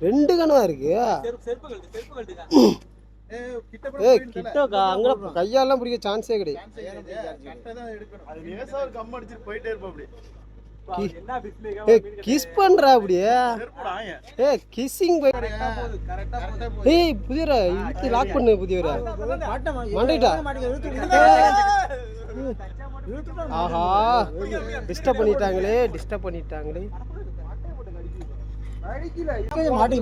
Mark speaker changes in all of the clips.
Speaker 1: ரெண்டு கனவா இருக்கு. கையாலாம் பிடிக்க சான்ஸே கிடையாது. கிஸ் பண்றா அப்படியே. கிஸ்ஸிங் புதியரா இழுத்து லாக் பண்ணு. புதியரா மாட்டிட்டா. ஆஹா டிஸ்டர்ப் பண்ணிட்டாங்களே.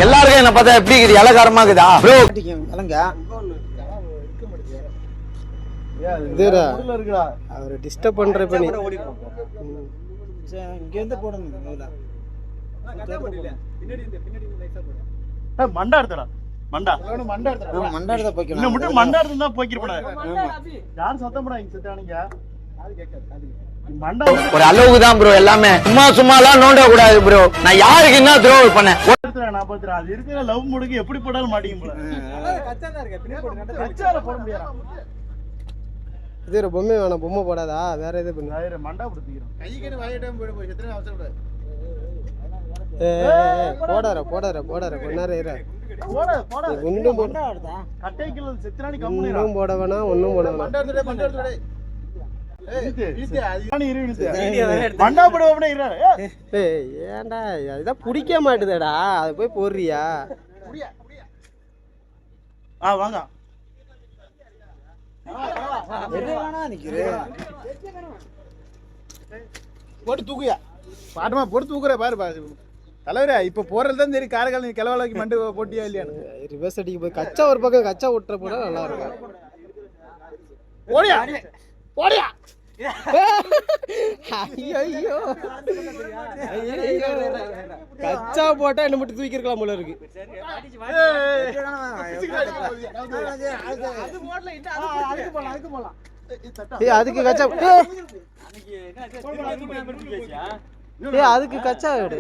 Speaker 2: எல்லாருக்கும் என்ன பார்த்தா எப்படி இருக்குது? இலகாரமா இருக்குதா ப்ரோ?
Speaker 1: அவரை டிஸ்டர்ப் பண்ற பண்ணி
Speaker 3: இங்கேருந்து போடணும்.
Speaker 4: மண்டா எடுத்தடா. மண்டா
Speaker 3: எடுத்தா போய்க்கலாம்.
Speaker 4: இன்னும் மட்டும் மண்டா எடுத்து தான் போய்க்கிருப்பேன். யாரும் சத்தம் போடாதீங்க. செத்தானுங்க.
Speaker 2: ஒரு அளவுக்கு தான் ப்ரோ. எல்லாமே சும்மாலாம் நோண்ட கூடாது ப்ரோ. நான் யாருக்கு என்ன துரோகம் பண்ணேன்?
Speaker 4: அது இருக்கிற லவ் மூடுக்கு எப்படி போட்டாலும் மாட்டீங்க போல. கச்சால போட முடியாது.
Speaker 1: இது ஒரு பொம்மை வேணாம். பொம்மை போடாதா வேற எது பண்ணு.
Speaker 4: மண்டா கொடுத்துக்கிறோம். கைக்கு வாயிட்டம் போய் போய் எத்தனை அவசரப்படாது.
Speaker 1: போடாத கொஞ்ச நேரம் இரு.
Speaker 4: ஒன்றும் போட கட்டைக்குள்ள செத்துறானி கம்முனு.
Speaker 1: ஒன்றும் போட வேணாம். ஒன்றும் போட வேணாம்.
Speaker 4: மண்டா எடுத்துடே.
Speaker 1: ஏன்டா இதான் பிடிக்க மாட்டுதடா. அது போய் போடுறியா?
Speaker 4: வாங்க போட்டு தூக்குயா. பாட்டமா போட்டு தூக்குற பாரு தலைவரே. இப்ப போறது தான் சரி. காரைக்கால் நீ கிளவாளைக்கு மண்டு போட்டியா இல்லையான்னு
Speaker 1: ரிவர்ஸ் அடிக்க போய் கச்சா ஒரு பக்கம் கச்சா விட்டுற போட நல்லா இருக்கும்.
Speaker 4: ஓடியா ஓடியா.
Speaker 1: ஐயோ கச்சா போட்டா என்ன மட்டும் தூக்கி இருக்கலாம் போல இருக்கு. அதுக்கு கச்சா அதுக்கு கச்சா எடு.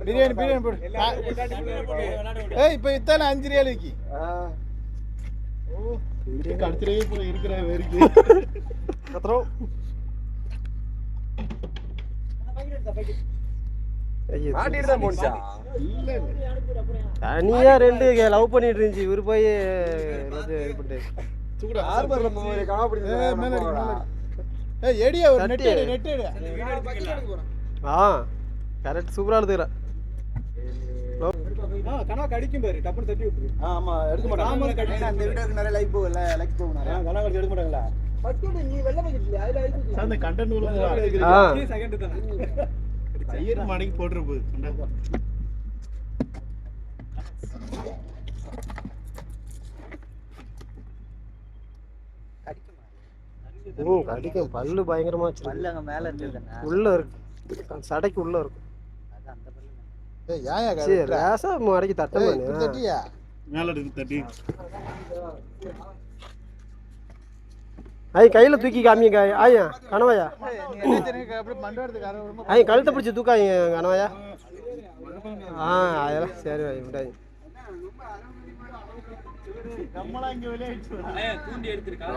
Speaker 4: பிரியாணி போடு. இப்ப இத்தால 5 ரியால் விக்கி. கடிச்சிரே போல இருக்கிற வெறிக்கு கத்ரோ.
Speaker 1: தனியா ரெண்டு லவ் பண்ணிட்டு இருந்துச்சு. இவரு போய் கரெக்ட் சூப்பரா எடுத்துக்கிறா.
Speaker 4: கடிக்கும் பாரு. டப்புனு தட்டி விட்டுரு. ஆமா எடுக்க மாட்டாங்க. அந்த வீடியோக்கு நிறைய லைக் போகல. லைக் போகுறாங்க. கனா கடிச்சு எடுக்க மாட்டாங்களா? பட்டுல நீ வெள்ள வைக்கல. அதுல ஐக்கு அந்த கண்டென்ட் உள்ள செகண்ட் தான. ஐயர் மணிக்கு போட்ற போகுது.
Speaker 1: கடிக்கும். பல்லு பயங்கரமா வச்சு.
Speaker 3: பல்லு அங்க மேல இருக்குதுங்க.
Speaker 1: உள்ள இருக்கு. சடைக்கு உள்ள இருக்கும்.
Speaker 3: அது அந்த பல்லு.
Speaker 1: ராசா மடக்கி தட்டமா
Speaker 4: தட்டியா மேல இருக்கு தட்டி.
Speaker 1: கையில தூக்கி காமிங்க. ஆயா கனவாயா கழுத்தை பிடிச்சி தூக்காங்க கனவாயா. அதெல்லாம் சரி விடாது.
Speaker 4: நம்மளா இங்க விளையாட்டு தூண்டி எடுத்துருக்கா.